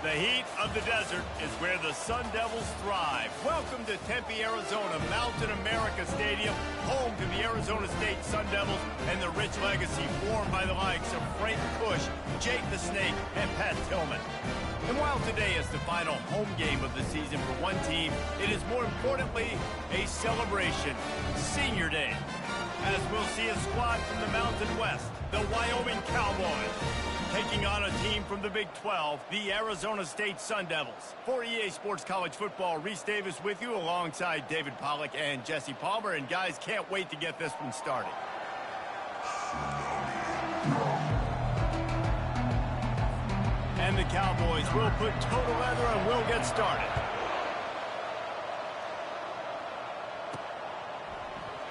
The heat of the desert is where the Sun Devils thrive. Welcome to Tempe, Arizona, Mountain America Stadium, home to the Arizona State Sun Devils and the rich legacy formed by the likes of Frank Bush, Jake the Snake, and Pat Tillman. And while today is the final home game of the season for one team, it is more importantly a celebration, Senior Day. As we'll see a squad from the Mountain West, the Wyoming Cowboys, taking on a team from the Big 12, the Arizona State Sun Devils. For EA Sports College Football, Reese Davis with you alongside David Pollack and Jesse Palmer. And guys, can't wait to get this one started. And the Cowboys will put total leather and will get started.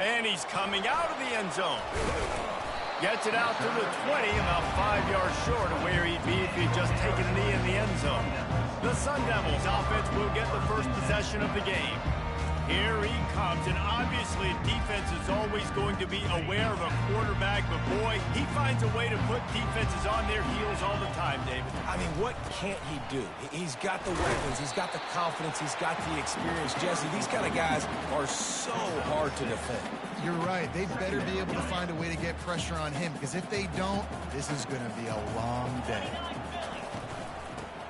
And he's coming out of the end zone. Gets it out to the 20, about 5 yards short of where he'd be if he'd just taken a knee in the end zone. The Sun Devils offense will get the first possession of the game. Here he comes, and obviously defense is always going to be aware of a quarterback, but boy, he finds a way to put defenses on their heels all the time, David. I mean, what can't he do? He's got the weapons, he's got the confidence, he's got the experience. Jesse, these kind of guys are so hard to defend. You're right. They better be able to find a way to get pressure on him, because if they don't, this is going to be a long day.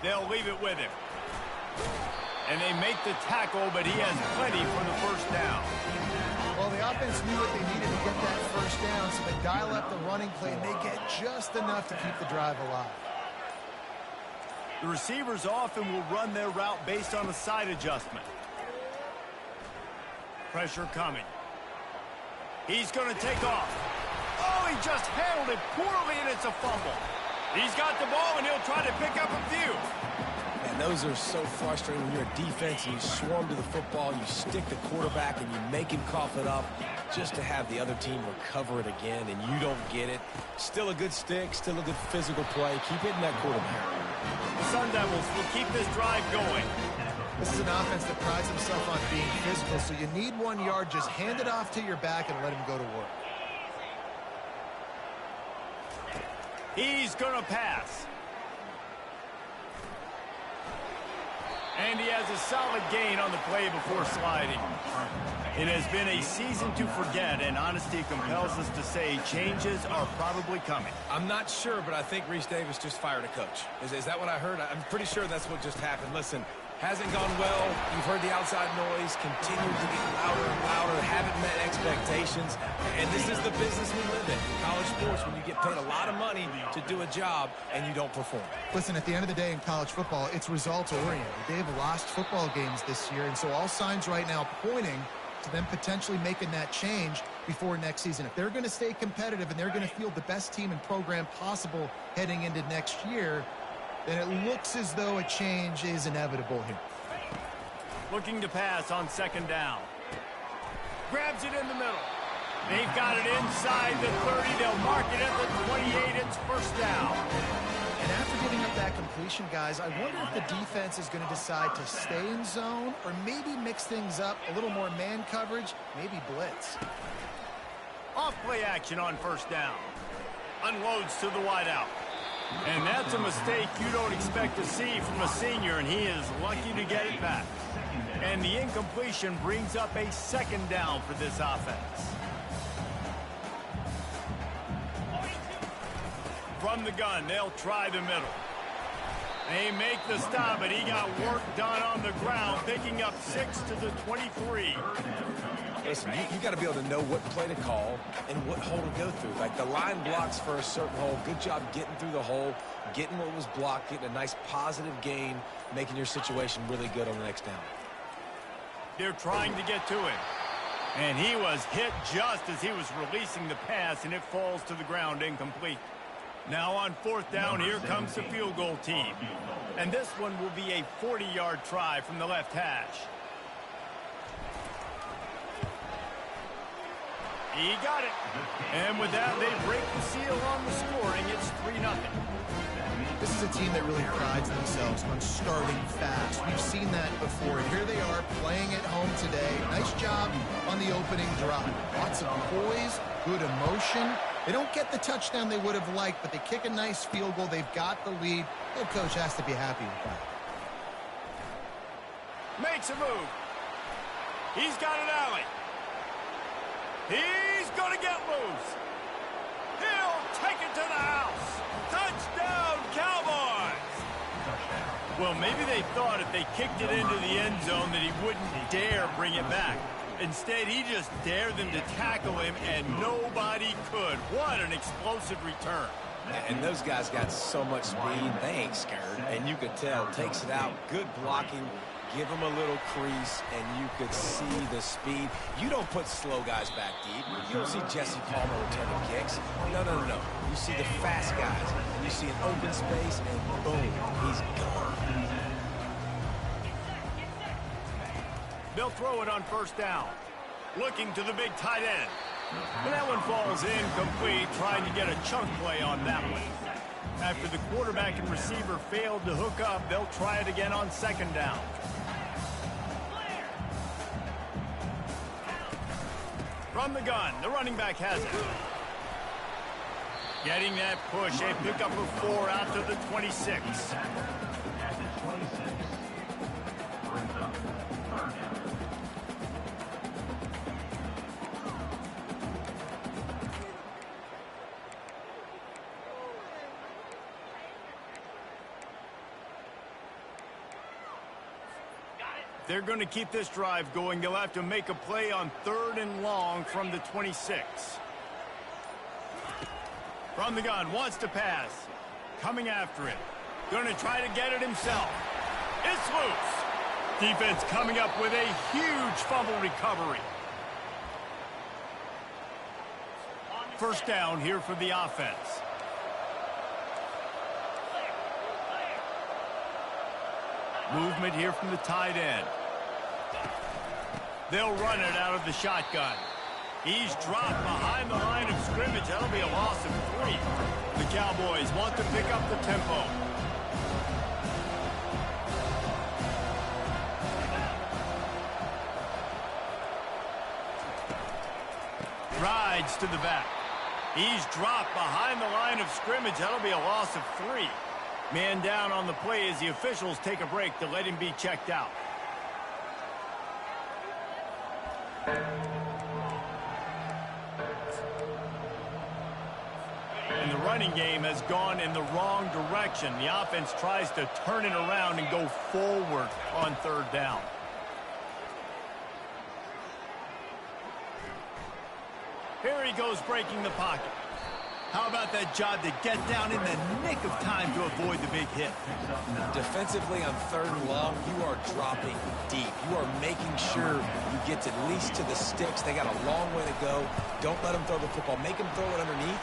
They'll leave it with him. And they make the tackle, but he has plenty for the first down. Well, the offense knew what they needed to get that first down, so they dial up the running play, and they get just enough to keep the drive alive. The receivers often will run their route based on a side adjustment. Pressure coming. He's going to take off. Oh, he just handled it poorly, and it's a fumble. He's got the ball, and he'll try to pick up a few. And those are so frustrating when you're a defense and you swarm to the football, you stick the quarterback, and you make him cough it up just to have the other team recover it again, and you don't get it. Still a good stick, still a good physical play. Keep hitting that quarterback. The Sun Devils will keep this drive going. This is an offense that prides himself on being physical, so you need 1 yard. Just hand it off to your back and let him go to work. He's going to pass. And he has a solid gain on the play before sliding. It has been a season to forget, and honesty compels us to say changes are probably coming. I'm not sure, but I think Reese Davis just fired a coach. Is that what I heard? I'm pretty sure that's what just happened. Listen, hasn't gone well. You've heard the outside noise, continued to get louder and louder, haven't met expectations. And this is the business we live in college sports, when you get paid a lot of money to do a job and you don't perform. Listen, at the end of the day in college football, it's results-oriented. They've lost football games this year, and so all signs right now pointing to them potentially making that change before next season. If they're going to stay competitive and they're going to field the best team and program possible heading into next year, then it looks as though a change is inevitable here. Looking to pass on second down. Grabs it in the middle. They've got it inside the 30. They'll mark it at the 28. It's first down. And after giving up that completion, guys, I wonder if the defense is going to decide to stay in zone or maybe mix things up, a little more man coverage, maybe blitz. Off play action on first down. Unloads to the wideout. And that's a mistake you don't expect to see from a senior, and he is lucky to get it back. And the incompletion brings up a second down for this offense. From the gun, they'll try the middle. They make the stop, but he got work done on the ground, picking up 6 to the 23. Listen, you got to be able to know what play to call and what hole to go through. Like, the line blocks for a certain hole. Good job getting through the hole, getting what was blocked, getting a nice positive gain, making your situation really good on the next down. They're trying to get to him. And he was hit just as he was releasing the pass, and it falls to the ground incomplete. Now on fourth down, here comes the field goal team. And this one will be a 40-yard try from the left hash. He got it. And with that, they break the seal on the scoring. It's 3-0. This is a team that really prides themselves on starting fast. We've seen that before. And here they are playing at home today. Nice job on the opening drive. Lots of poise, good emotion, They don't get the touchdown they would have liked, but they kick a nice field goal. They've got the lead. Head coach has to be happy with that. Makes a move. He's got an alley. He's going to get loose. He'll take it to the house. Touchdown, Cowboys! Well, maybe they thought if they kicked it into the end zone that he wouldn't dare bring it back. Instead, he just dared them to tackle him, and nobody could. What an explosive return. And those guys got so much speed, they ain't scared. And you could tell, takes it out, good blocking, give them a little crease, and you could see the speed. You don't put slow guys back deep. You don't see Jesse Palmer returning kicks. No. You see the fast guys. You see an open space, and boom, he's gone. They'll throw it on first down. Looking to the big tight end. And that one falls incomplete, trying to get a chunk play on that one. After the quarterback and receiver failed to hook up, they'll try it again on second down. From the gun, the running back has it. Getting that push, a pickup of 4 out to the 26. They're going to keep this drive going. They'll have to make a play on 3rd and long from the 26. From the gun, wants to pass. Coming after it. Going to try to get it himself. It's loose. Defense coming up with a huge fumble recovery. First down here for the offense. Movement here from the tight end. They'll run it out of the shotgun. He's dropped behind the line of scrimmage. That'll be a loss of 3. The Cowboys want to pick up the tempo. Rides to the back. He's dropped behind the line of scrimmage. That'll be a loss of 3. Man down on the play as the officials take a break to let him be checked out. And the running game has gone in the wrong direction. The offense tries to turn it around and go forward on 3rd down. Here he goes breaking the pocket. How about that job to get down in the nick of time to avoid the big hit? Defensively on 3rd and long, you are dropping deep. You are making sure you get at least to the sticks. They got a long way to go. Don't let them throw the football. Make them throw it underneath.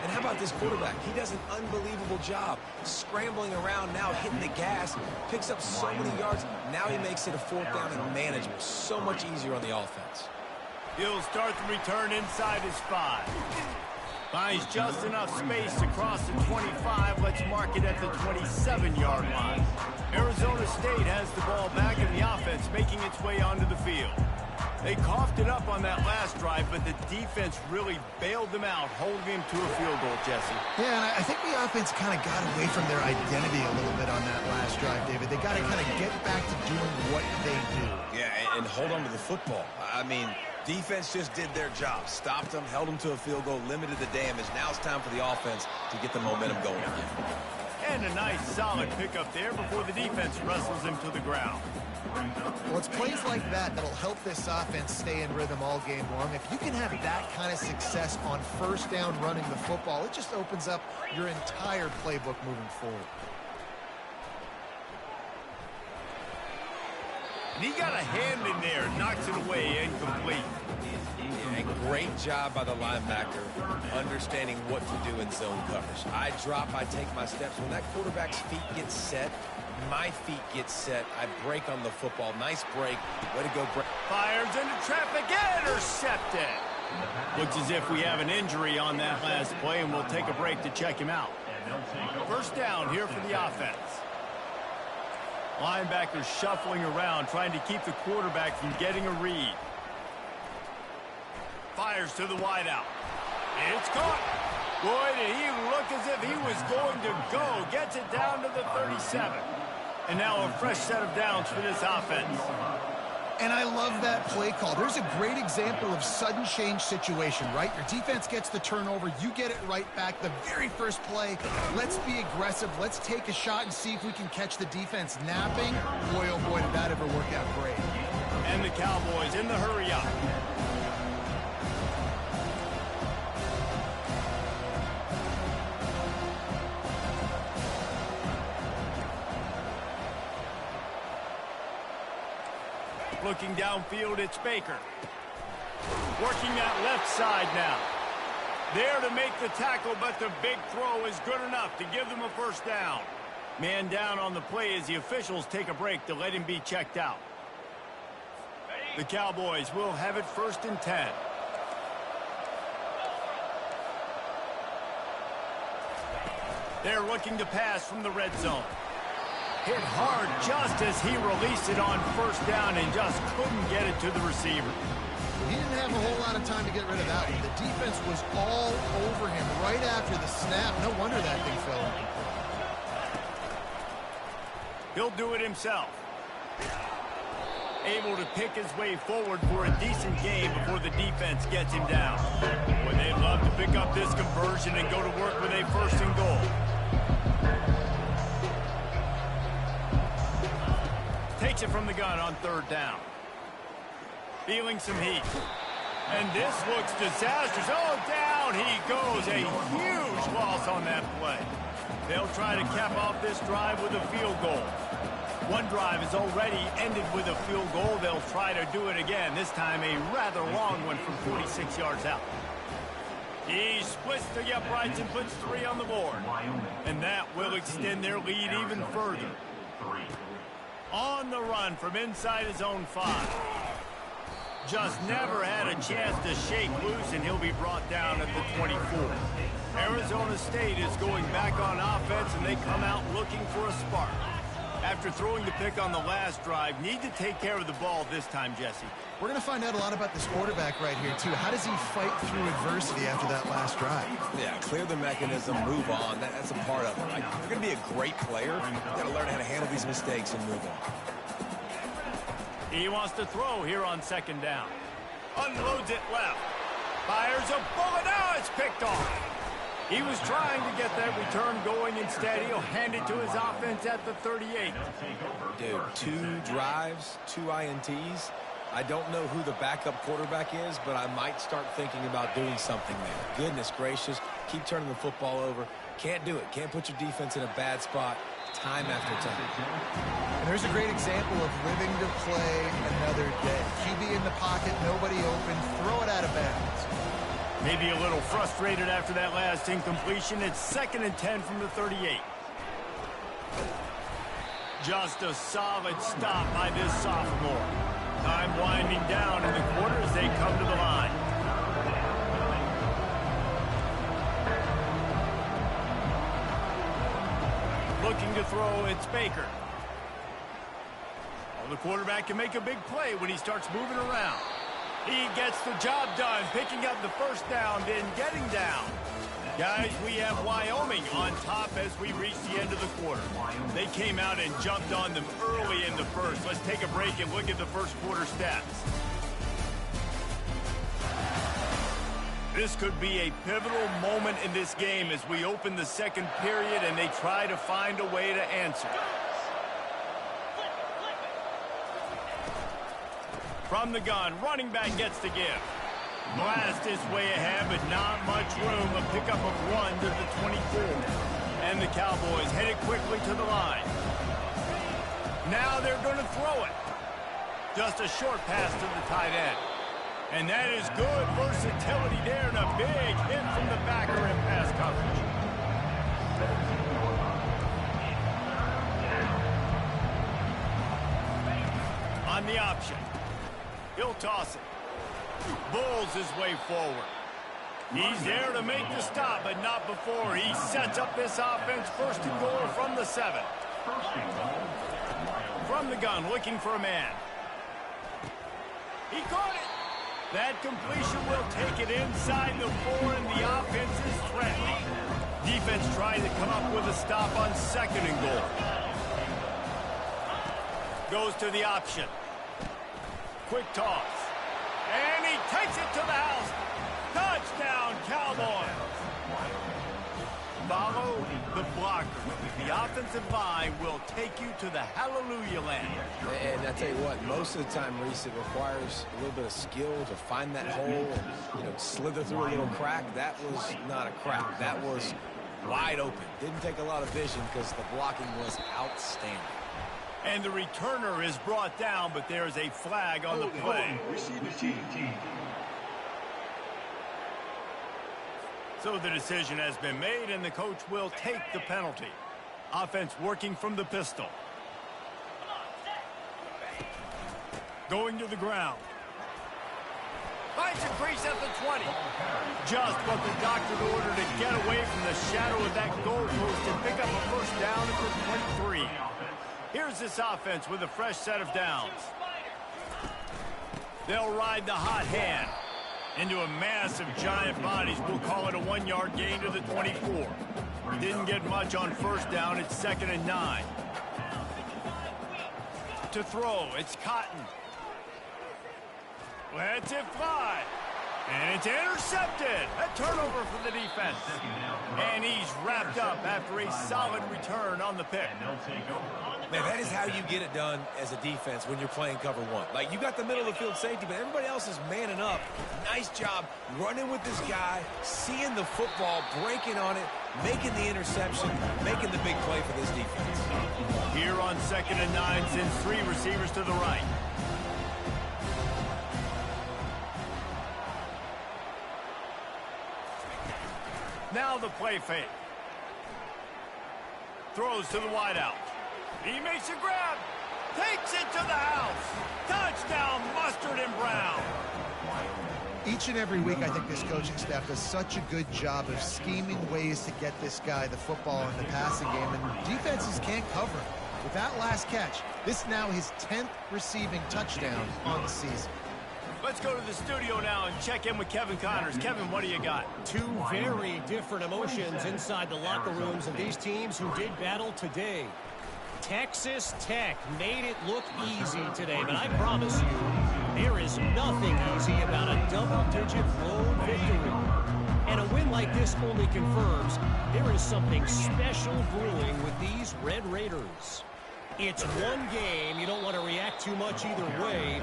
And how about this quarterback? He does an unbelievable job scrambling around now, hitting the gas, picks up so many yards. Now he makes it a 4th down and manageable. So much easier on the offense. He'll start the return inside his 5. Finds just enough space to cross the 25. Let's mark it at the 27-yard line. Arizona State has the ball back in the offense, making its way onto the field. They coughed it up on that last drive, but the defense really bailed them out, holding him to a field goal, Jesse. Yeah, and I think the offense kind of got away from their identity a little bit on that last drive, David. They got to kind of get back to doing what they do. Yeah, and hold on to the football. I mean, defense just did their job. Stopped them, held them to a field goal, limited the damage. Now it's time for the offense to get the momentum going again. And a nice, solid pickup there before the defense wrestles him to the ground. Well, it's plays like that that'll help this offense stay in rhythm all game long. If you can have that kind of success on 1st down running the football, it just opens up your entire playbook moving forward. And he got a hand in there, knocks it away, incomplete. A great job by the linebacker understanding what to do in zone coverage. I drop, I take my steps. When that quarterback's feet get set, my feet get set. I break on the football. Nice break. Way to go, break. Fires into traffic, intercepted. Looks as if we have an injury on that last play, and we'll take a break to check him out. First down here for the offense. Linebackers shuffling around, trying to keep the quarterback from getting a read. Fires to the wideout. It's caught. Boy, did he look as if he was going to go. Gets it down to the 37. And now a fresh set of downs for this offense. And I love that play call. There's a great example of sudden change situation, right? Your defense gets the turnover. You get it right back. The very first play, let's be aggressive. Let's take a shot and see if we can catch the defense napping. Boy, oh boy, did that ever work out great. And the Cowboys in the hurry up. Looking downfield, it's Baker. Working that left side now. There to make the tackle, but the big throw is good enough to give them a first down. Man down on the play as the officials take a break to let him be checked out. The Cowboys will have it 1st and 10. They're looking to pass from the red zone. Hit hard just as he released it on first down and just couldn't get it to the receiver. He didn't have a whole lot of time to get rid of that one. The defense was all over him right after the snap. No wonder that thing fell. He'll do it himself. Able to pick his way forward for a decent game before the defense gets him down. Boy, they'd love to pick up this conversion and go to work with a 1st and goal. Takes it from the gun on 3rd down. Feeling some heat. And this looks disastrous. Oh, down he goes. A huge loss on that play. They'll try to cap off this drive with a field goal. One drive is already ended with a field goal. They'll try to do it again. This time a rather long one from 46 yards out. He splits the uprights and puts 3 on the board. And that will extend their lead even further. On the run from inside his own 5. Just never had a chance to shake loose, and he'll be brought down at the 24. Arizona State is going back on offense, and they come out looking for a spark. After throwing the pick on the last drive, need to take care of the ball this time, Jesse. We're going to find out a lot about this quarterback right here, too. How does he fight through adversity after that last drive? Yeah, clear the mechanism, move on. That's a part of it, right? If you're going to be a great player, you've got to learn how to handle these mistakes and move on. He wants to throw here on 2nd down. Unloads it left. Fires a bullet. Now it's picked off. He was trying to get that return going. Instead, he'll hand it to his offense at the 38. Dude, 2 drives, 2 INTs. I don't know who the backup quarterback is, but I might start thinking about doing something there. Goodness gracious. Keep turning the football over. Can't do it. Can't put your defense in a bad spot time after time. And there's a great example of living to play another day. QB in the pocket, nobody open, throw it out of bounds. Maybe a little frustrated after that last incompletion. It's 2nd and 10 from the 38. Just a solid stop by this sophomore. Time winding down in the quarter as they come to the line. Looking to throw, it's Baker. Well, the quarterback can make a big play when he starts moving around. He gets the job done, picking up the 1st down, then getting down. Guys, we have Wyoming on top as we reach the end of the quarter. They came out and jumped on them early in the 1st. Let's take a break and look at the 1st quarter stats. This could be a pivotal moment in this game as we open the 2nd period and they try to find a way to answer. From the gun, running back gets the give. Blast his way ahead, but not much room. A pickup of 1 to the 24. And the Cowboys headed quickly to the line. Now they're going to throw it. Just a short pass to the tight end. And that is good versatility there and a big hit from the backer in pass coverage. On the option. He'll toss it. Bulls his way forward. He's there to make the stop, but not before he sets up this offense. 1st and goal from the 7. From the gun, looking for a man. He caught it. That completion will take it inside the 4, and the offense is threatening. the stop on 2nd and goal. Goes to the option. Quick toss. And he takes it to the house. Touchdown, Cowboys. Follow the blocker. The offensive line will take you to the hallelujah land. And I tell you what, most of the time, Reese, it requires a little bit of skill to find that hole and, slither through a little crack. That was not a crack. That was wide open. Didn't take a lot of vision because the blocking was outstanding. And the returner is brought down, but there is a flag on the play. So the decision has been made, and the coach will take the penalty. Offense working from the pistol. Going to the ground. Finds a crease at the 20. Just what the doctor ordered to get away from the shadow of that goalpost and pick up a first down at the 23. Here's this offense with a fresh set of downs. They'll ride the hot hand into a mass of giant bodies. We'll call it a 1-yard gain to the 24. Didn't get much on first down. It's 2nd and 9. To throw, it's Cotton. Lets it fly. And it's intercepted. A turnover for the defense. And he's wrapped up after a solid return on the pick. Man, that is how you get it done as a defense when you're playing cover one. Like, you got the middle of the field safety, but everybody else is manning up. Nice job running with this guy, seeing the football, breaking on it, making the interception, making the big play for this defense. Here on 2nd and 9, sends 3 receivers to the right. Now the play fake. Throws to the wideout. He makes a grab. Takes it to the house. Touchdown, Mustard and Brown. Each and every week, I think this coaching staff does such a good job of scheming ways to get this guy the football in the passing game, and defenses can't cover him. With that last catch, this is now his 10th receiving touchdown on the season. Let's go to the studio now and check in with Kevin Connors. Kevin, what do you got? Two very different emotions inside the locker rooms of these teams who did battle today. Texas Tech made it look easy today, but I promise you, there is nothing easy about a double-digit road victory. And a win like this only confirms there is something special brewing with these Red Raiders. It's one game. You don't want to react too much either way,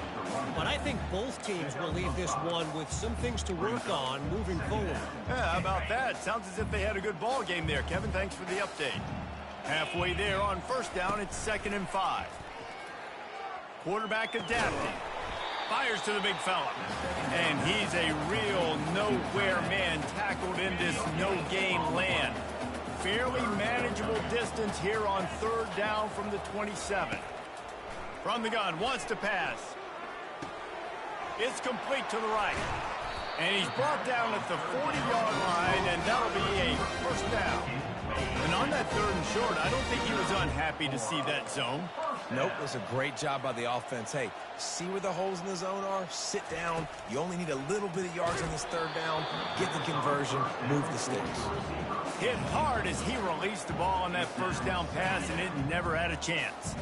but I think both teams will leave this one with some things to work on moving forward. Yeah, how about that? Sounds as if they had a good ball game there. Kevin, thanks for the update. Halfway there on first down, it's 2nd and 5. Quarterback adapting. Fires to the big fella. And he's a real nowhere man tackled in this no-game land. Fairly manageable distance here on 3rd down from the 27. From the gun, wants to pass. It's complete to the right. And he's brought down at the 40-yard line, and that'll be a first down. And on that 3rd and short, I don't think he was unhappy to see that zone. Nope, it was a great job by the offense. Hey, see where the holes in the zone are? Sit down. You only need a little bit of yards on this 3rd down. Get the conversion. Move the sticks. Hit hard as he released the ball on that first down pass, and it never had a chance.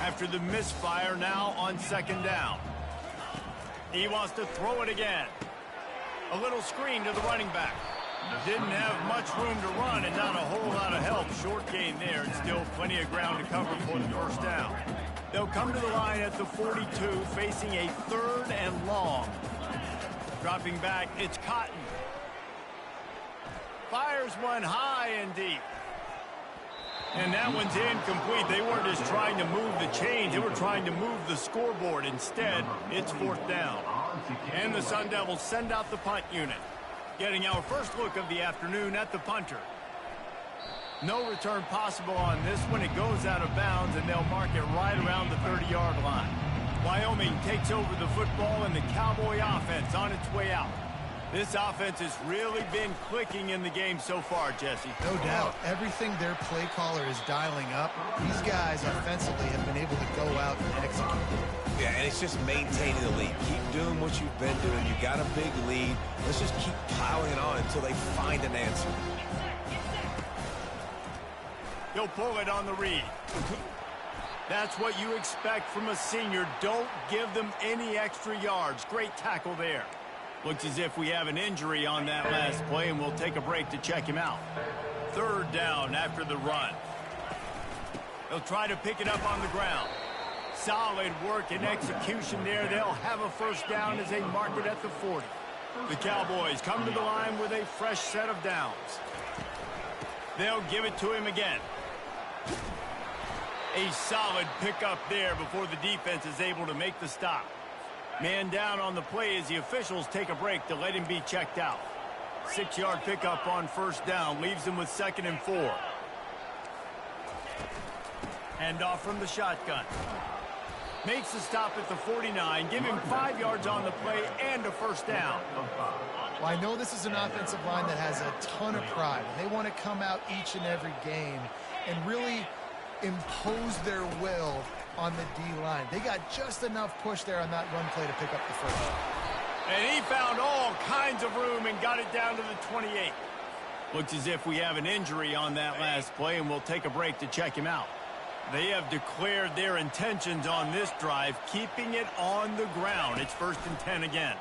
After the misfire, now on 2nd down. He wants to throw it again. A little screen to the running back. Didn't have much room to run and not a whole lot of help. Short gain there and still plenty of ground to cover for the first down. They'll come to the line at the 42, facing a 3rd and long. Dropping back, it's Cotton. Fires one high and deep. And that one's incomplete. They weren't just trying to move the chains. They were trying to move the scoreboard. Instead, it's 4th down. And the Sun Devils send out the punt unit. Getting our first look of the afternoon at the punter. No return possible on this one. It goes out of bounds, and they'll mark it right around the 30-yard line. Wyoming takes over the football, and the Cowboy offense on its way out. This offense has really been clicking in the game so far, Jesse. No doubt. Everything their play caller is dialing up, these guys offensively have been able to go out and execute. Yeah, and it's just maintaining the lead. Keep doing what you've been doing. You got a big lead. Let's just keep piling it on until they find an answer. He'll pull it on the read. That's what you expect from a senior. Don't give them any extra yards. Great tackle there. Looks as if we have an injury on that last play, and we'll take a break to check him out. Third down after the run. They'll try to pick it up on the ground. Solid work and execution there. They'll have a first down as they mark it at the 40. The Cowboys come to the line with a fresh set of downs. They'll give it to him again. A solid pickup there before the defense is able to make the stop. Man down on the play as the officials take a break to let him be checked out. 6-yard pickup on first down leaves him with 2nd and 4. Hand off from the shotgun. Makes the stop at the 49, give him 5 yards on the play and a first down. Well, I know this is an offensive line that has a ton of pride. They want to come out each and every game and really impose their will on the D-line. They got just enough push there on that run play to pick up the first. And he found all kinds of room and got it down to the 28. Looks as if we have an injury on that last play, and we'll take a break to check him out. They have declared their intentions on this drive, keeping it on the ground. It's 1st and 10 again.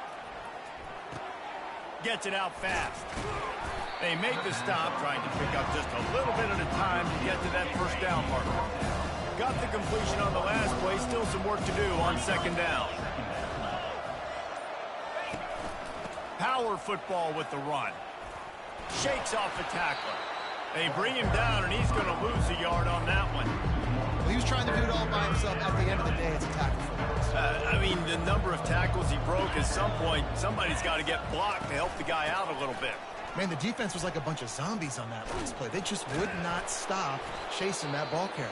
Gets it out fast. They make the stop, trying to pick up just a little bit at a time to get to that first down marker. Got the completion on the last play, still some work to do on 2nd down. Power football with the run. Shakes off the tackler. They bring him down, and he's going to lose a yard on that one. Well, he was trying to do it all by himself. At the end of the day, it's a tackle for him. I mean, the number of tackles he broke, at some point, somebody's got to get blocked to help the guy out a little bit. Man, the defense was like a bunch of zombies on that last play. They just would not stop chasing that ball carrier.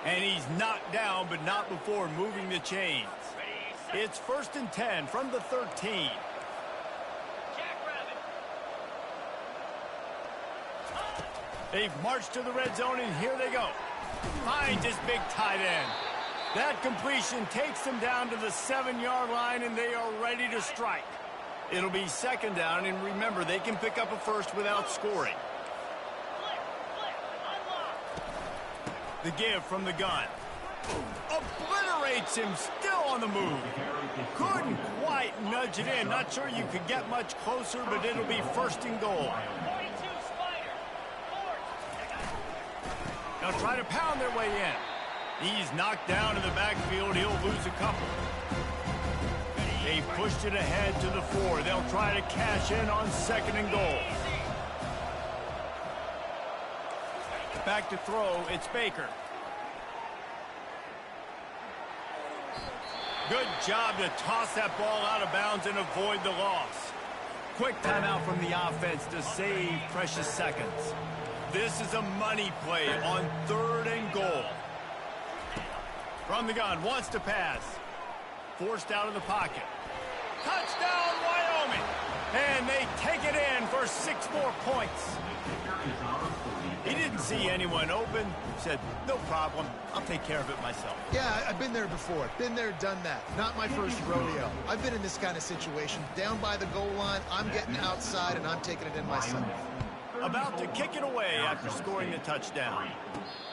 And he's knocked down, but not before moving the chains. It's 1st and 10 from the 13. They've marched to the red zone, and here they go. Finds his big tight end. That completion takes them down to the 7-yard line, and they are ready to strike. It'll be 2nd down, and remember, they can pick up a first without scoring. The give from the gun. Obliterates him, still on the move. Couldn't quite nudge it in. Not sure you could get much closer, but it'll be 1st and goal. Now try to pound their way in. He's knocked down in the backfield. He'll lose a couple. They pushed it ahead to the 4. They'll try to cash in on 2nd and goal. Back to throw, it's Baker. Good job to toss that ball out of bounds and avoid the loss. Quick timeout from the offense to save precious seconds. This is a money play on 3rd and goal. From the gun, wants to pass. Forced out of the pocket. Touchdown, Wyoming! And they take it in for 6 more points. He didn't see anyone open. Said, no problem. I'll take care of it myself. Yeah, I've been there before. Been there, done that. Not my first rodeo. I've been in this kind of situation. Down by the goal line, I'm getting outside, and I'm taking it in myself. About to kick it away after scoring the touchdown.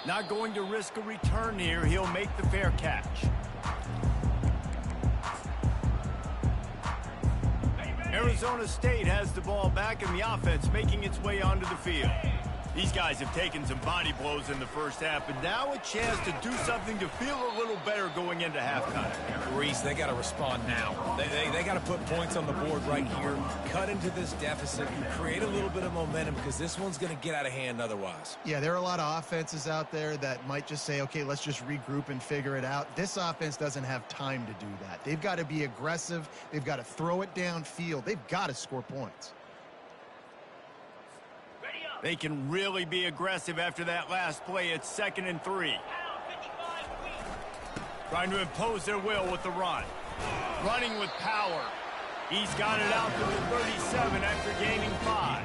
Not going to risk a return here. He'll make the fair catch. Arizona State has the ball back, and the offense making its way onto the field. These guys have taken some body blows in the first half, but now a chance to do something to feel a little better going into halftime. Reese, they got to respond now. They got to put points on the board right here, cut into this deficit, and create a little bit of momentum because this one's going to get out of hand otherwise. Yeah, there are a lot of offenses out there that might just say, okay, let's just regroup and figure it out. This offense doesn't have time to do that. They've got to be aggressive. They've got to throw it downfield. They've got to score points. They can really be aggressive after that last play. It's 2nd and 3. Trying to impose their will with the run. Running with power. He's got it out to the 37 after gaining 5.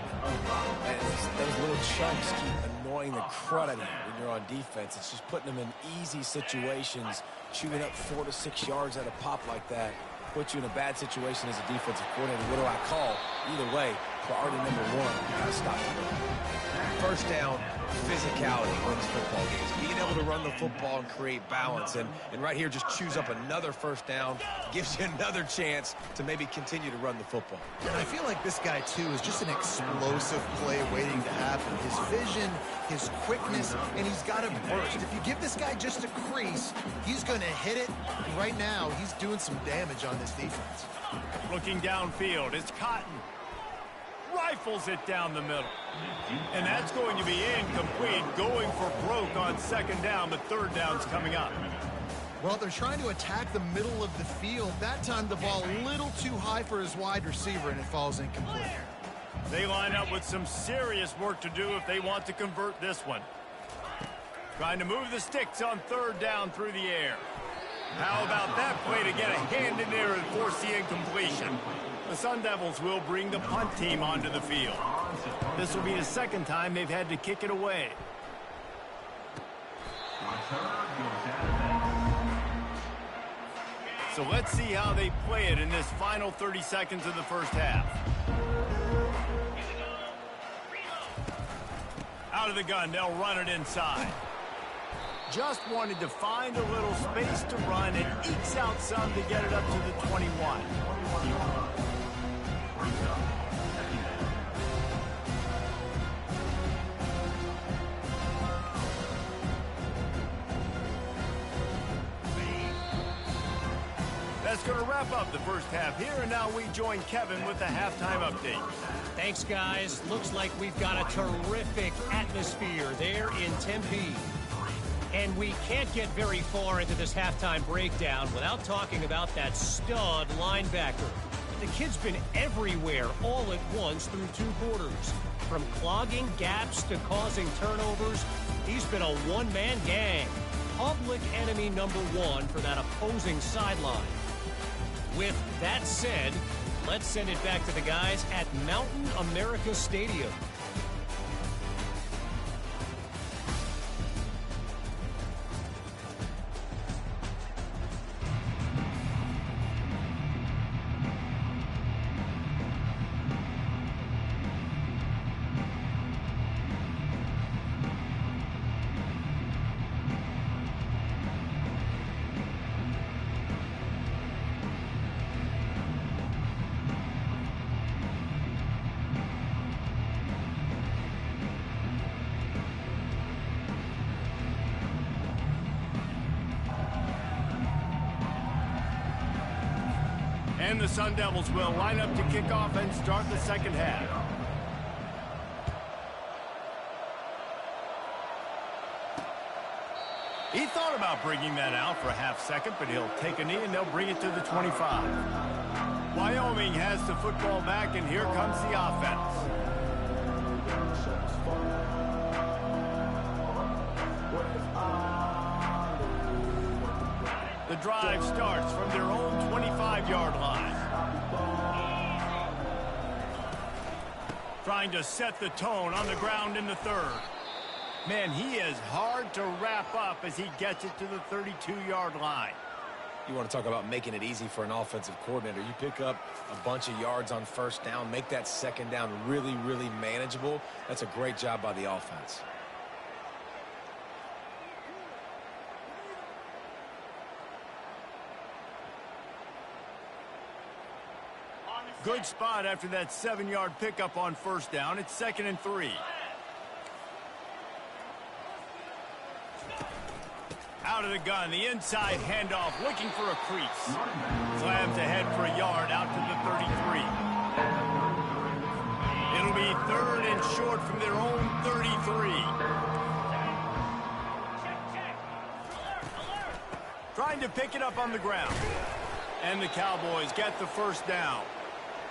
Man, those little chunks keep annoying the crud out of you when you're on defense. It's just putting them in easy situations. Shooting up 4 to 6 yards at a pop like that puts you in a bad situation as a defensive coordinator. What do I call? Either way, priority number 1, you got to stop the run. First down, physicality wins football games. Being able to run the football and create balance. And right here, just choose up another first down, gives you another chance to maybe continue to run the football. And I feel like this guy, too, is just an explosive play waiting to happen. His vision, his quickness, and he's got a burst. If you give this guy just a crease, he's going to hit it. And right now, he's doing some damage on this defense. Looking downfield, it's Cotton. Rifles it down the middle. And that's going to be incomplete, going for broke on second down, but third down's coming up. Well, they're trying to attack the middle of the field. That time, the ball a little too high for his wide receiver, and it falls incomplete. They line up with some serious work to do if they want to convert this one. Trying to move the sticks on third down through the air. How about that play to get a hand in there and force the incompletion? The Sun Devils will bring the punt team onto the field. This will be the second time they've had to kick it away. So let's see how they play it in this final 30 seconds of the first half. Out of the gun, they'll run it inside. Just wanted to find a little space to run and ekes out some to get it up to the 21. That's going to wrap up the first half here, and now we join Kevin with the halftime update. Thanks, guys. Looks like we've got a terrific atmosphere there in Tempe. And we can't get very far into this halftime breakdown without talking about that stud linebacker. The kid's been everywhere all at once through two quarters. From clogging gaps to causing turnovers, he's been a one-man gang. Public enemy number one for that opposing sideline. With that said, let's send it back to the guys at Mountain America Stadium. And the Sun Devils will line up to kick off and start the second half. He thought about bringing that out for a half second, but he'll take a knee and they'll bring it to the 25. Wyoming has the football back, and here comes the offense. The drive starts from their own 25-yard line. Trying to set the tone on the ground in the third. Man, he is hard to wrap up as he gets it to the 32-yard line. You want to talk about making it easy for an offensive coordinator. You pick up a bunch of yards on first down, make that second down really, really manageable. That's a great job by the offense. Good spot after that 7-yard pickup on first down. It's 2nd and 3. Out of the gun, the inside handoff, looking for a crease. Slams ahead for a yard out to the 33. It'll be 3rd and short from their own 33. Trying to pick it up on the ground. And the Cowboys get the first down.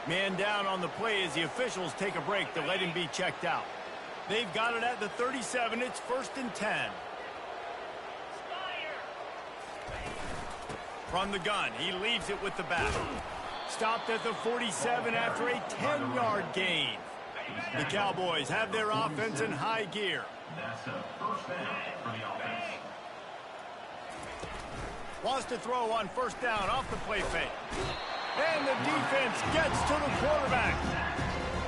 Man down on the play as the officials take a break to let him be checked out. They've got it at the 37. It's 1st and 10. From the gun, he leaves it with the back. Stopped at the 47 after a 10-yard gain. The Cowboys have their offense in high gear. Wants to throw on first down off the play fake. And the defense gets to the quarterback.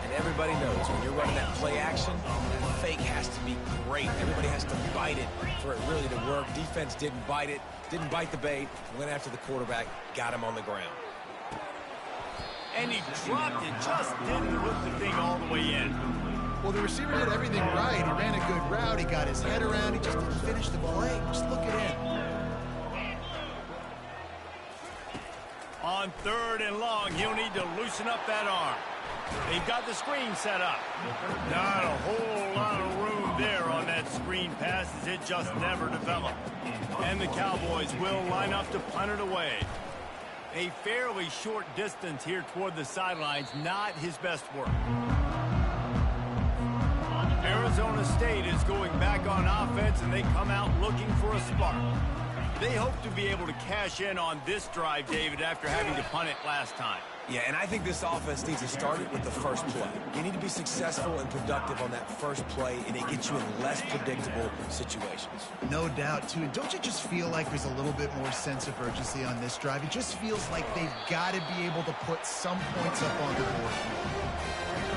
And everybody knows when you're running that play action, that fake has to be great. Everybody has to bite it for it really to work. Defense didn't bite it, didn't bite the bait, went after the quarterback, got him on the ground. And he dropped it, just didn't hook the thing all the way in. Well, the receiver did everything right. He ran a good route. He got his head around. He just didn't finish the play. Just look it in. On 3rd and long, he'll need to loosen up that arm. They've got the screen set up. Not a whole lot of room there on that screen pass as it just never developed. And the Cowboys will line up to punt it away. A fairly short distance here toward the sidelines, not his best work. Arizona State is going back on offense, and they come out looking for a spark. They hope to be able to cash in on this drive, David, after having to punt it last time. Yeah, and I think this offense needs to start it with the first play. You need to be successful and productive on that first play, and it gets you in less predictable situations. No doubt, too. And don't you just feel like there's a little bit more sense of urgency on this drive? It just feels like they've got to be able to put some points up on the board.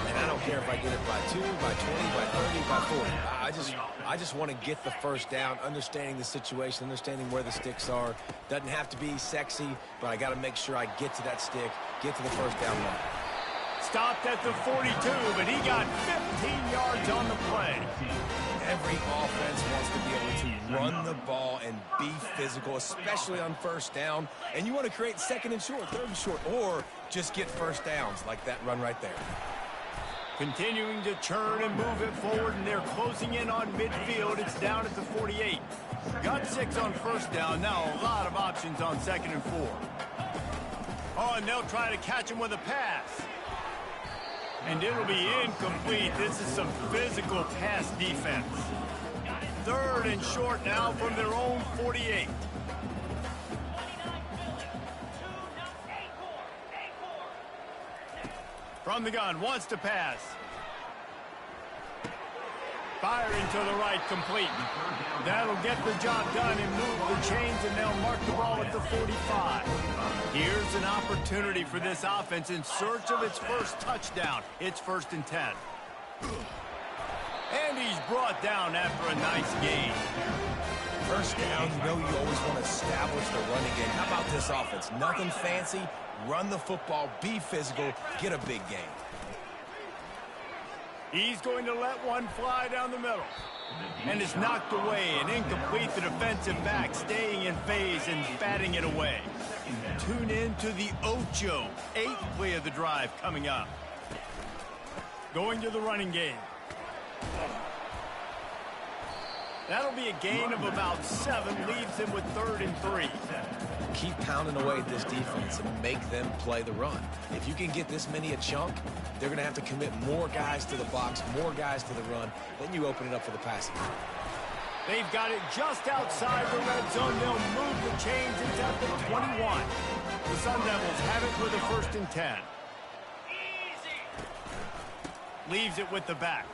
And I don't care if I get it by 2, by 20, by 30, by 40. I just want to get the first down, understanding the situation, understanding where the sticks are. Doesn't have to be sexy, but I got to make sure I get to that stick, get to the first down line. Stopped at the 42, but he got 15 yards on the play. Every offense wants to be able to run the ball and be physical, especially on first down. And you want to create 2nd and short, 3rd and short, or just get first downs like that run right there. Continuing to turn and move it forward, and they're closing in on midfield. It's down at the 48. Got 6 on first down. Now a lot of options on 2nd and 4. Oh, and they'll try to catch him with a pass. And it'll be incomplete. This is some physical pass defense. 3rd and short now from their own 48. From the gun, wants to pass. Firing to the right, complete. That'll get the job done and move the chains, and they'll mark the ball at the 45. Here's an opportunity for this offense in search of its first touchdown. It's 1st and 10. And he's brought down after a nice gain. First down, you know you always want to establish the running game. How about this offense? Nothing fancy. Run the football, be physical, get a big gain. He's going to let one fly down the middle. And it's knocked away and incomplete. The defensive back staying in phase and batting it away. Tune in to the Ocho. 8th play of the drive coming up. Going to the running game. That'll be a gain of about 7. Leaves him with 3rd and 3. Keep pounding away at this defense and make them play the run. If you can get this many a chunk, they're going to have to commit more guys to the box, more guys to the run. Then you open it up for the passing. They've got it just outside the red zone. They'll move the chains. It's at the 21. The Sun Devils have it for the 1st and 10. Leaves it with the back.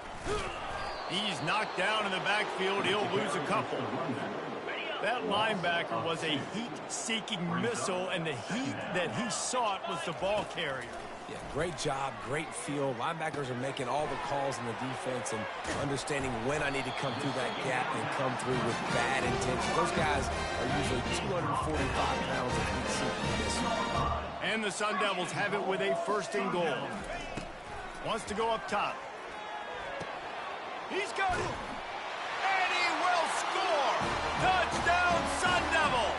He's knocked down in the backfield. He'll lose a couple. That linebacker was a heat-seeking missile, and the heat that he sought was the ball carrier. Yeah, great job, great feel. Linebackers are making all the calls in the defense and understanding when I need to come through that gap and come through with bad intention. Those guys are usually 245 pounds of heat-seeking missile. And the Sun Devils have it with a 1st and goal. Wants to go up top. He's got it. And he will score. Touchdown, Sun Devils.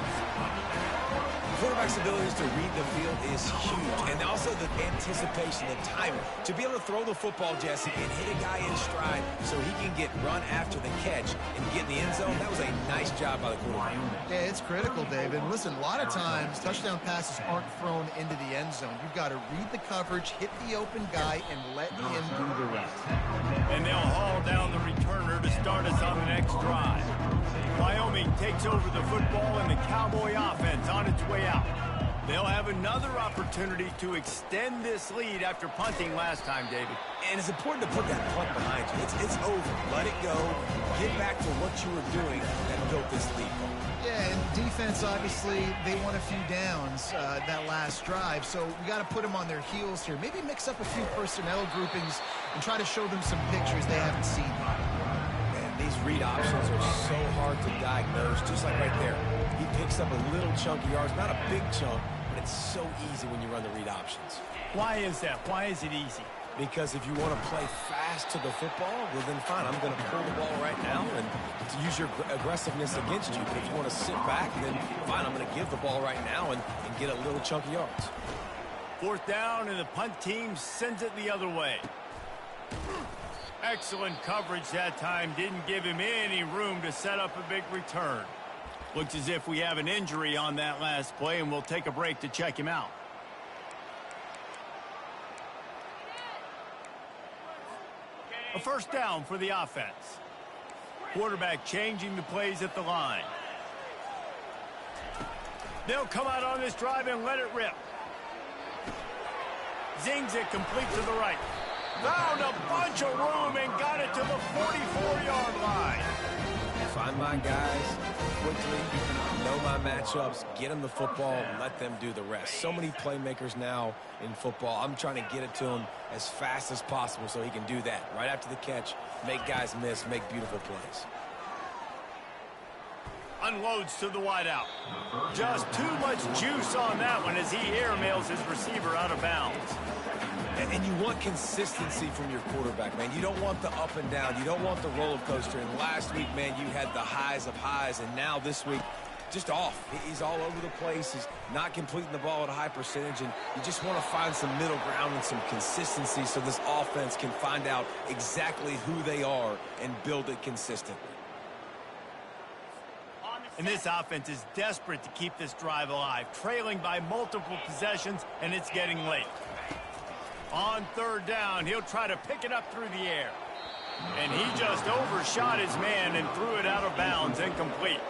Quarterback's abilities to read the field is huge. And also the anticipation, the timing. To be able to throw the football, Jesse, and hit a guy in stride so he can get run after the catch and get in the end zone, that was a nice job by the quarterback. Yeah, it's critical, David. Listen, a lot of times touchdown passes aren't thrown into the end zone. You've got to read the coverage, hit the open guy, and let him do the rest. And they'll haul down the returner to start us on the next drive. Wyoming takes over the football and the Cowboy offense on its way out. They'll have another opportunity to extend this lead after punting last time, David. And it's important to put that punt behind you. It's over. Let it go. Get back to what you were doing that built this lead. Yeah, and defense, obviously, they won a few downs that last drive, so we got to put them on their heels here. Maybe mix up a few personnel groupings and try to show them some pictures they haven't seen yet. These read options are so hard to diagnose, just like right there. He picks up a little chunk of yards, not a big chunk, but it's so easy when you run the read options. Why is that? Why is it easy? Because if you want to play fast to the football, well, then fine, I'm going to pull the ball right now and to use your aggressiveness against you. But if you want to sit back, then fine, I'm going to give the ball right now and get a little chunk of yards. 4th down, and the punt team sends it the other way. Excellent coverage that time. Didn't give him any room to set up a big return. Looks as if we have an injury on that last play, and we'll take a break to check him out. A 1st down for the offense. Quarterback changing the plays at the line. They'll come out on this drive and let it rip. Zings it complete to the right. Found a bunch of room and got it to the 44-yard line. Find my guys quickly, know my matchups, get them the football, let them do the rest. So many playmakers now in football. I'm trying to get it to him as fast as possible so he can do that. Right after the catch, make guys miss, make beautiful plays. Unloads to the wideout. Just too much juice on that one as he airmails his receiver out of bounds. And you want consistency from your quarterback, man. You don't want the up and down. You don't want the roller coaster. And last week, man, you had the highs of highs. And now this week, just off. He's all over the place. He's not completing the ball at a high percentage. And you just want to find some middle ground and some consistency so this offense can find out exactly who they are and build it consistently. And this offense is desperate to keep this drive alive, trailing by multiple possessions, and it's getting late. On 3rd down, he'll try to pick it up through the air. And he just overshot his man and threw it out of bounds, incomplete.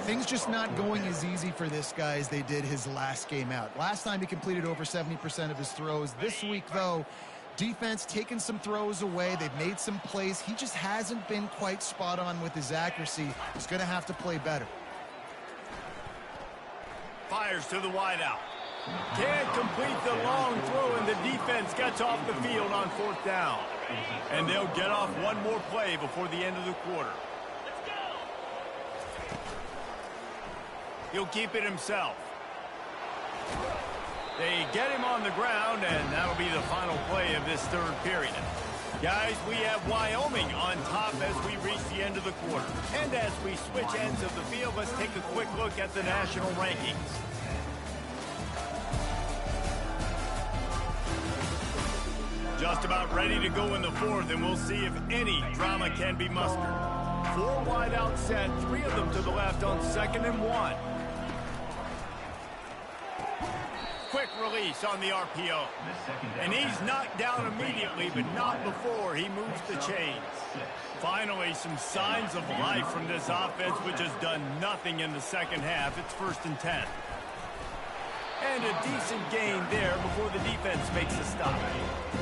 Things just not going as easy for this guy as they did his last game out. Last time he completed over 70% of his throws. This week, though, defense taking some throws away. They've made some plays. He just hasn't been quite spot on with his accuracy. He's going to have to play better. Fires to the wideout. Can't complete the long throw, and the defense gets off the field on 4th down. And they'll get off one more play before the end of the quarter. He'll keep it himself. They get him on the ground, and that'll be the final play of this 3rd period. Guys, we have Wyoming on top as we reach the end of the quarter. And as we switch ends of the field, let's take a quick look at the national rankings. Just about ready to go in the 4th, and we'll see if any drama can be mustered. 4 wide out set, 3 of them to the left on 2nd and 1. Quick release on the RPO. And he's knocked down immediately, but not before he moves the chains. Finally, some signs of life from this offense, which has done nothing in the 2nd half. It's 1st and 10. And a decent gain there before the defense makes a stop.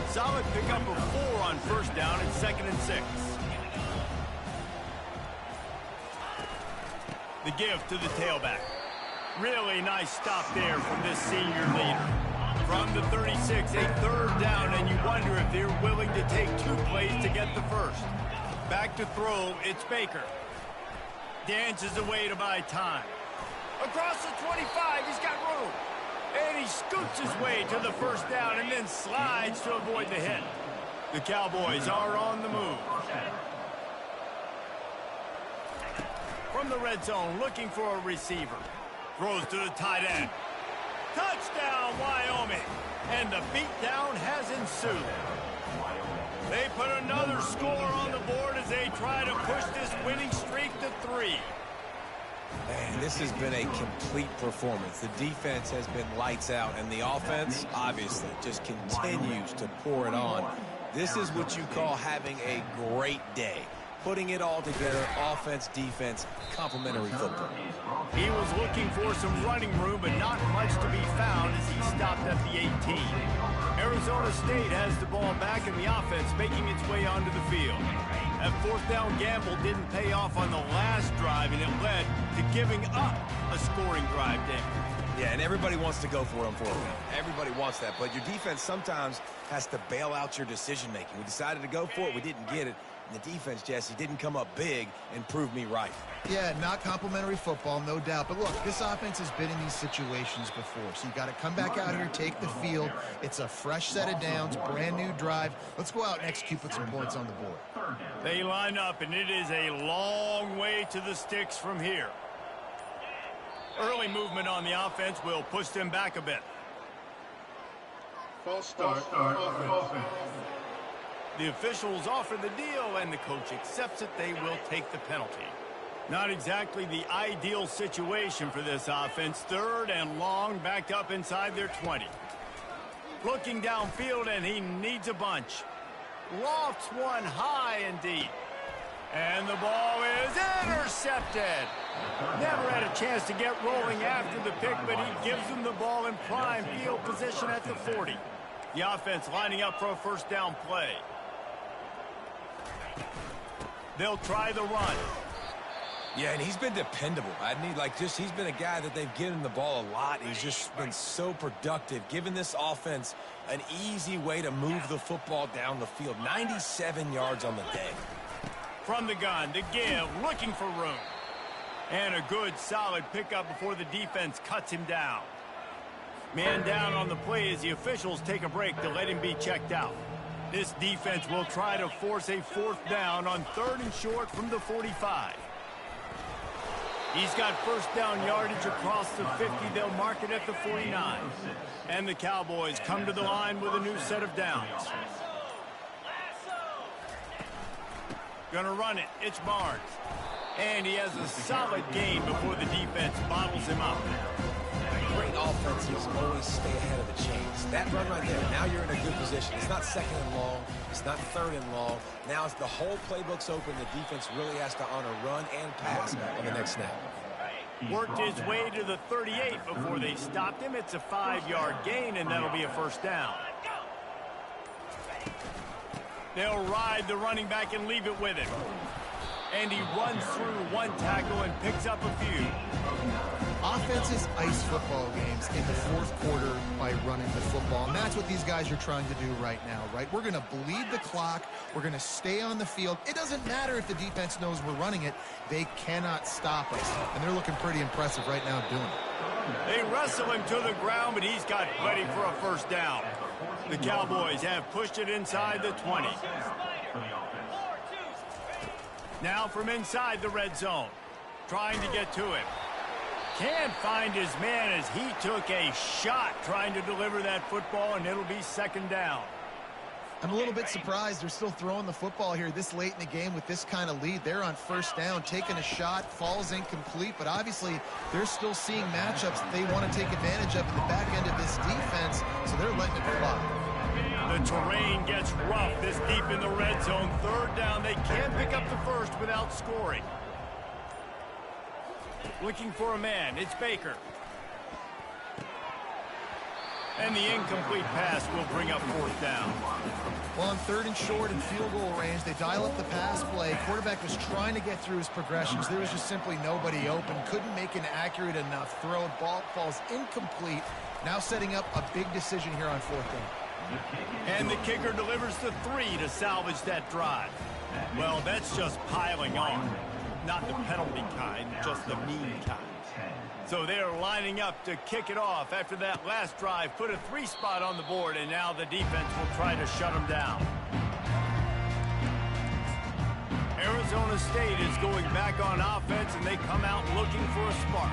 Solid pickup of 4 on 1st down and 2nd and 6. The give to the tailback. Really nice stop there from this senior leader. From the 36, a 3rd down, and you wonder if they're willing to take 2 plays to get the 1st. Back to throw, it's Baker. Dances away to buy time. Across the 25, he's got room. And he scoots his way to the 1st down and then slides to avoid the hit. The Cowboys are on the move. From the red zone, looking for a receiver. Throws to the tight end. Touchdown, Wyoming. And the beatdown has ensued. They put another score on the board as they try to push this winning streak to 3. Man, this has been a complete performance. The defense has been lights out, and the offense, obviously, just continues to pour it on. This is what you call having a great day. Putting it all together, offense, defense, complementary football. He was looking for some running room, but not much to be found as he stopped at the 18. Arizona State has the ball back, and the offense making its way onto the field. That 4th down gamble didn't pay off on the last drive, and it led to giving up a scoring drive there. Yeah, and everybody wants to go for it on fourth down. Everybody wants that, but your defense sometimes has to bail out your decision-making. We decided to go for it. We didn't get it. And the defense, Jesse, didn't come up big and prove me right. Yeah, not complimentary football, no doubt. But look, this offense has been in these situations before. So you got to come back out here, take the field. It's a fresh set of downs, brand new drive. Let's go out and execute, put some points on the board. They line up, and it is a long way to the sticks from here. Early movement on the offense will push them back a bit. False start offense. The officials offer the deal, and the coach accepts it. They will take the penalty. Not exactly the ideal situation for this offense. Third and long, backed up inside their 20. Looking downfield, and he needs a bunch. Lofts one high and deep. And the ball is intercepted. Never had a chance to get rolling after the pick, but he gives them the ball in prime field position at the 40. The offense lining up for a first down play. They'll try the run. Yeah, and he's been dependable. He's been a guy that they've given the ball a lot. He's just been so productive, giving this offense an easy way to move the football down the field. 97 yards on the day. From the gun to give, looking for room. And a good, solid pickup before the defense cuts him down. Man down on the play as the officials take a break to let him be checked out. This defense will try to force a fourth down on third and short from the 45. He's got first down yardage across the 50. They'll mark it at the 49. And the Cowboys come to the line with a new set of downs. Gonna run it. It's Barnes. And he has a solid gain before the defense bottles him up. Great offenses always stay ahead of the chains. That run right there, now you're in a good position. It's not second and long. It's not third and long. Now it's the whole playbook's open. The defense really has to honor run and pass on the next snap. Worked his way to the 38 before they stopped him. It's a 5-yard gain, and that'll be a first down. They'll ride the running back and leave it with him. And he runs through one tackle and picks up a few. Offenses ice football games in the fourth quarter by running the football. And that's what these guys are trying to do right now, right? We're going to bleed the clock. We're going to stay on the field. It doesn't matter if the defense knows we're running it. They cannot stop us. And they're looking pretty impressive right now doing it. They wrestle him to the ground, but he's got plenty for a first down. The Cowboys have pushed it inside the 20. Now from inside the red zone. Trying to get to him. Can't find his man as he took a shot trying to deliver that football, and it'll be second down. I'm a little bit surprised they're still throwing the football here this late in the game with this kind of lead. They're on first down, taking a shot, falls incomplete, but obviously they're still seeing matchups that they want to take advantage of in the back end of this defense, so they're letting it fly. The terrain gets rough this deep in the red zone. Third down, they can't pick up the first without scoring. Looking for a man, it's Baker. And the incomplete pass will bring up fourth down. Well, on third and short and field goal range, they dial up the pass play. Quarterback was trying to get through his progressions. There was just simply nobody open. Couldn't make an accurate enough throw. Ball falls incomplete. Now setting up a big decision here on fourth down. And the kicker delivers the 3 to salvage that drive. Well, that's just piling on. Not the penalty kind, just the mean kind. So they're lining up to kick it off after that last drive. Put a 3 spot on the board, and now the defense will try to shut them down. Arizona State is going back on offense, and they come out looking for a spark.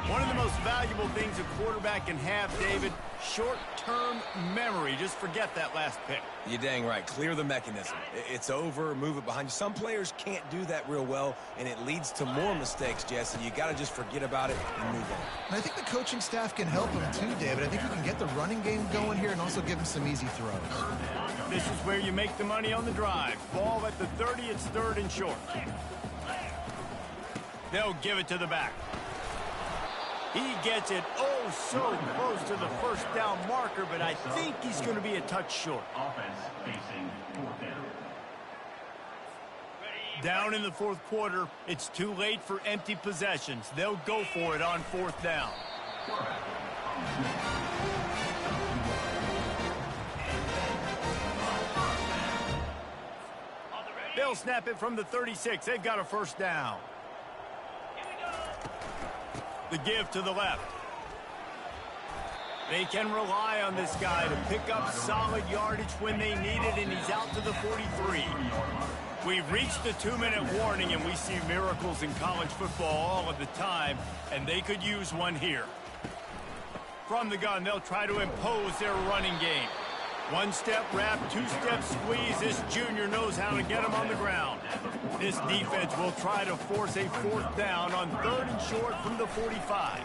One of the most valuable things a quarterback can have, David, short-term memory. Just forget that last pick. You're dang right. Clear the mechanism. It's over. Move it behind you. Some players can't do that real well, and it leads to more mistakes, Jesse. You got to just forget about it and move on. And I think the coaching staff can help him too, David. I think you can get the running game going here and also give him some easy throws. This is where you make the money on the drive. Ball at the 30. It's third and short. They'll give it to the back. He gets it so close to the first down marker, but I think he's going to be a touch short. Offense facing fourth down. Down in the fourth quarter, it's too late for empty possessions. They'll go for it on fourth down. They'll snap it from the 36. They've got a first down. The give to the left. They can rely on this guy to pick up solid yardage when they need it, and he's out to the 43. We've reached the 2-minute warning, and we see miracles in college football all of the time, and they could use one here. From the gun, they'll try to impose their running game. One-step wrap, two-step squeeze. This junior knows how to get him on the ground. This defense will try to force a fourth down on 3rd and short from the 45.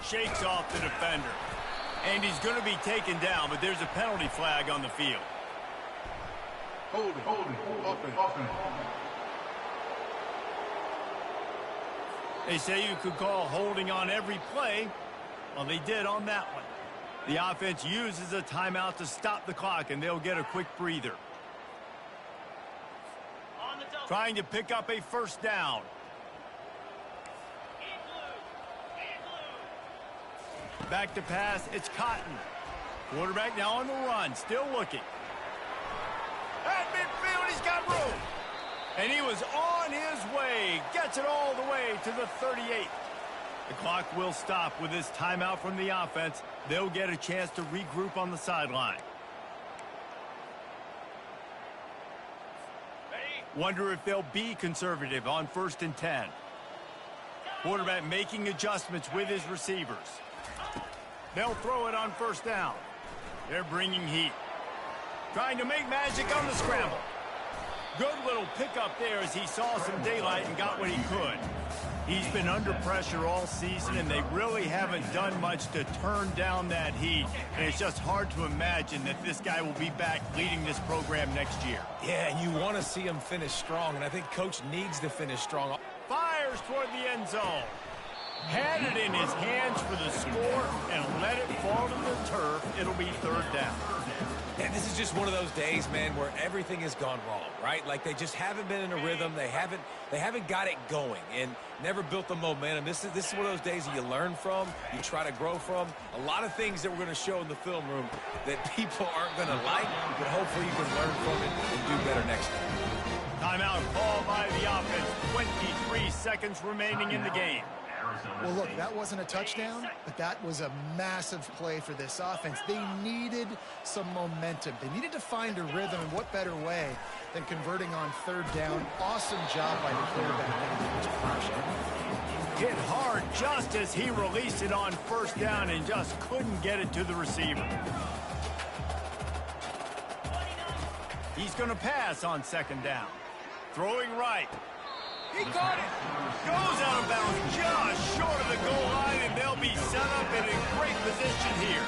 Shakes off the defender. And he's going to be taken down, but there's a penalty flag on the field. Hold it, offense. They say you could call holding on every play. Well, they did on that one. The offense uses a timeout to stop the clock, and they'll get a quick breather. Trying to pick up a first down. Back to pass, it's Cotton. Quarterback now on the run, still looking. At midfield, he's got room. And he was on his way. Gets it all the way to the 38. The clock will stop with this timeout from the offense. They'll get a chance to regroup on the sideline. Wonder if they'll be conservative on 1st and 10. Quarterback making adjustments with his receivers. They'll throw it on 1st down. They're bringing heat. Trying to make magic on the scramble. Good little pickup there as he saw some daylight and got what he could. He's been under pressure all season, and they really haven't done much to turn down that heat. And it's just hard to imagine that this guy will be back leading this program next year. Yeah, and you want to see him finish strong, and I think Coach needs to finish strong. Fires toward the end zone. Had it in his hands for the score and let it fall to the turf. It'll be 3rd down. And this is just one of those days, man, where everything has gone wrong, right? Like they just haven't been in a rhythm. They haven't got it going and never built the momentum. This is one of those days that you learn from, you try to grow from. A lot of things that we're going to show in the film room that people aren't going to like, but hopefully you can learn from it and do better next time. Timeout called by the offense. 23 seconds remaining in the game. Well, look, that wasn't a touchdown, but that was a massive play for this offense. They needed some momentum. They needed to find a rhythm, and what better way than converting on 3rd down. Awesome job by the quarterback. Hit hard just as he released it on 1st down and just couldn't get it to the receiver. He's going to pass on 2nd down. Throwing right. He caught it. Goes out of bounds just short of the goal line, and they'll be set up in a great position here.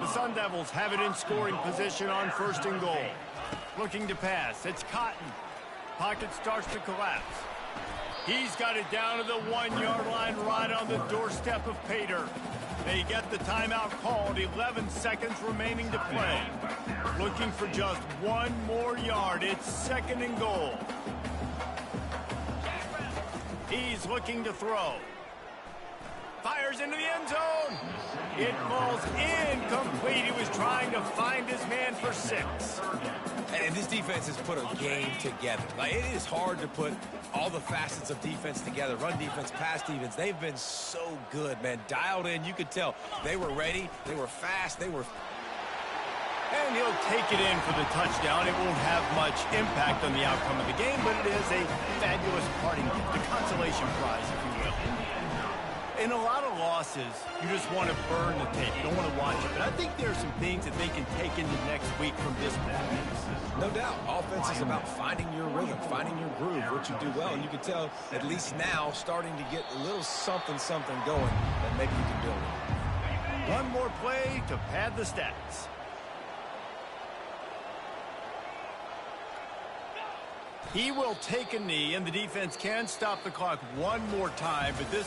The Sun Devils have it in scoring position on 1st and goal. Looking to pass. It's Cotton. Pocket starts to collapse. He's got it down to the 1-yard line right on the doorstep of Pater. They get the timeout called. 11 seconds remaining to play. Looking for just one more yard. It's 2nd and goal. He's looking to throw. Fires into the end zone. It falls incomplete. He was trying to find his man for 6. And this defense has put a game together. Like, it is hard to put all the facets of defense together. Run defense, pass defense. They've been so good, man. Dialed in. You could tell they were ready. They were fast. They were... And he'll take it in for the touchdown. It won't have much impact on the outcome of the game, but it is a fabulous parting gift, a consolation prize, if you will. In a lot of losses, you just want to burn the tape. You don't want to watch it. But I think there are some things that they can take into next week from this match. No doubt. Offense is about finding your rhythm, finding your groove, what you do well. And you can tell, at least now, starting to get a little something going that maybe you can build on. One more play to pad the stats. He will take a knee, and the defense can stop the clock one more time, but this